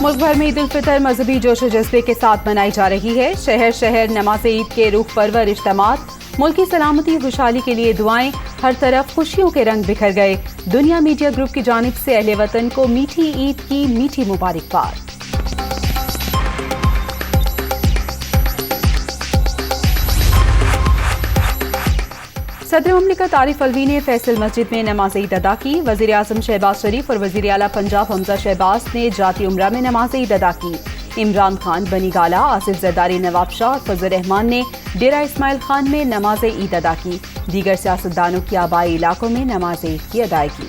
ملک بھر میں عید الفطر مذہبی جوش و جذبے کے ساتھ منائی جا رہی ہے۔ شہر شہر نماز عید کے روح پرور اجتماعات، ملکی سلامتی و خوشحالی کے لیے دعائیں، ہر طرف خوشیوں کے رنگ بکھر گئے۔ دنیا میڈیا گروپ کی جانب سے اہل وطن کو میٹھی عید کی میٹھی مبارکباد۔ صدر مملکت عارف الوی نے فیصل مسجد میں نماز عید ادا کی۔ وزیر اعظم شہباز شریف اور وزیر اعلیٰ پنجاب حمزہ شہباز نے جاتی عمرہ میں نماز عید ادا کی۔ عمران خان بنی گالہ، آصف زرداری نواب شاہ اور فضل الرحمان نے ڈیرہ اسماعیل خان میں نماز عید ادا کی۔ دیگر سیاستدانوں کی آبائی علاقوں میں نماز عید کی ادائیگی۔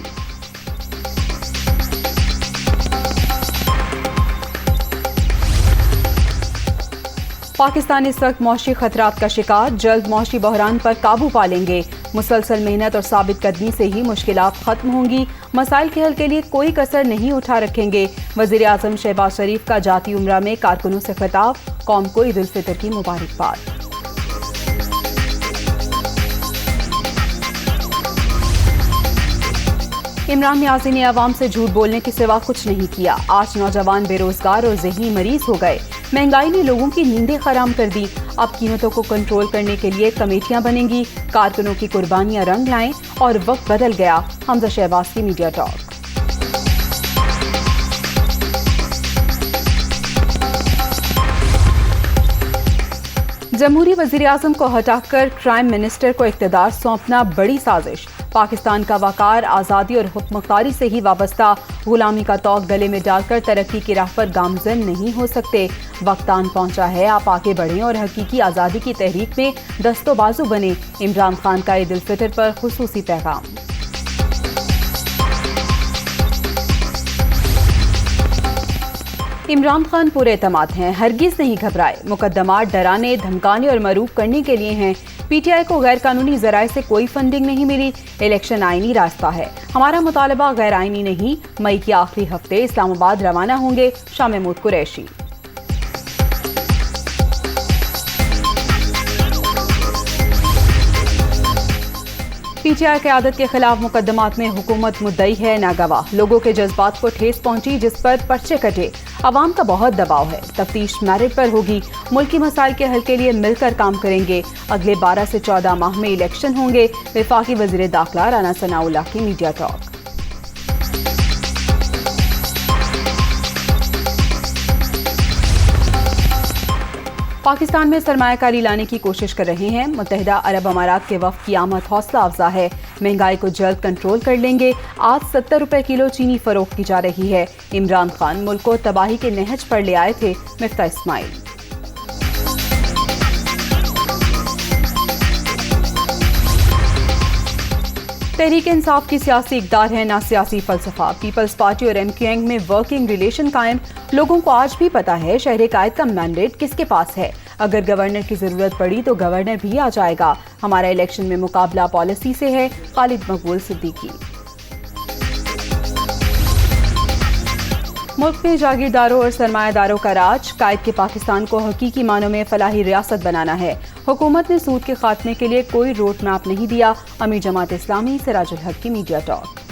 پاکستان اس وقت معاشی خطرات کا شکار، جلد معاشی بحران پر قابو پا لیں گے۔ مسلسل محنت اور ثابت قدمی سے ہی مشکلات ختم ہوں گی۔ مسائل کے حل کے لیے کوئی کسر نہیں اٹھا رکھیں گے۔ وزیر اعظم شہباز شریف کا جاتی عمرہ میں کارکنوں سے خطاب، قوم کو عید الفطر کی مبارکباد۔ عمران نیازی نے عوام سے جھوٹ بولنے کے سوا کچھ نہیں کیا۔ آج نوجوان بے روزگار اور ذہنی مریض ہو گئے۔ مہنگائی نے لوگوں کی نیندیں حرام کر دی۔ اب قیمتوں کو کنٹرول کرنے کے لیے کمیٹیاں بنیں گی۔ کارکنوں کی قربانیاں رنگ لائیں اور وقت بدل گیا۔ حمزہ شہباز کی میڈیا ٹاک۔ جمہوری وزیر اعظم کو ہٹا کر کرائم منسٹر کو اقتدار سونپنا بڑی سازش۔ پاکستان کا وقار، آزادی اور حکم مختاری سے ہی وابستہ، غلامی کا طوق گلے میں ڈال کر ترقی کی راہ پر گامزن نہیں ہو سکتے۔ وقت آن پہنچا ہے آپ آگے بڑھیں اور حقیقی آزادی کی تحریک میں دست و بازو بنیں۔ عمران خان کا عید الفطر پر خصوصی پیغام۔ عمران خان پورے اعتماد ہیں، ہرگز نہیں گھبرائے۔ مقدمات ڈرانے، دھمکانے اور مروب کرنے کے لیے ہیں۔ پی ٹی آئی کو غیر قانونی ذرائع سے کوئی فنڈنگ نہیں ملی۔ الیکشن آئینی راستہ ہے۔ ہمارا مطالبہ غیر آئینی نہیں۔ مئی کے آخری ہفتے اسلام آباد روانہ ہوں گے۔ Shah Mahmood Qureshi. P T I قیادت کے خلاف مقدمات میں حکومت مدعی ہے نہ گواہ۔ لوگوں کے جذبات کو ٹھیس پہنچی جس پر پرچے کٹے۔ عوام کا بہت دباؤ ہے۔ تفتیش میرٹ پر ہوگی۔ ملکی مسائل کے حل کے لیے مل کر کام کریں گے۔ اگلے 12 سے 14 ماہ میں الیکشن ہوں گے۔ وفاقی وزیر داخلہ رانا ثناءاللہ کی میڈیا ٹاک۔ پاکستان میں سرمایہ کاری لانے کی کوشش کر رہے ہیں۔ متحدہ عرب امارات کے وفد کی آمد حوصلہ افزا ہے۔ مہنگائی کو جلد کنٹرول کر لیں گے۔ آج 70 روپے کلو چینی فروخت کی جا رہی ہے۔ عمران خان ملک کو تباہی کے نہج پر لے آئے تھے، مفتاح اسماعیل۔ تحریک انصاف کی سیاسی اقدار ہے، نہ سیاسی فلسفہ۔ پیپلز پارٹی اور ایم کیو ایم میں ورکنگ ریلیشن قائم۔ لوگوں کو آج بھی پتا ہے شہر قائد کا مینڈیٹ کس کے پاس ہے۔ اگر گورنر کی ضرورت پڑی تو گورنر بھی آ جائے گا۔ ہمارا الیکشن میں مقابلہ پالیسی سے ہے، خالد مقبول صدیقی۔ ملک میں جاگیرداروں اور سرمایہ داروں کا راج، قائد کے پاکستان کو حقیقی معنوں میں فلاحی ریاست بنانا ہے۔ حکومت نے سود کے خاتمے کے لیے کوئی روڈ میپ نہیں دیا۔ امیر جماعت اسلامی سراج الحق کی میڈیا ٹاک۔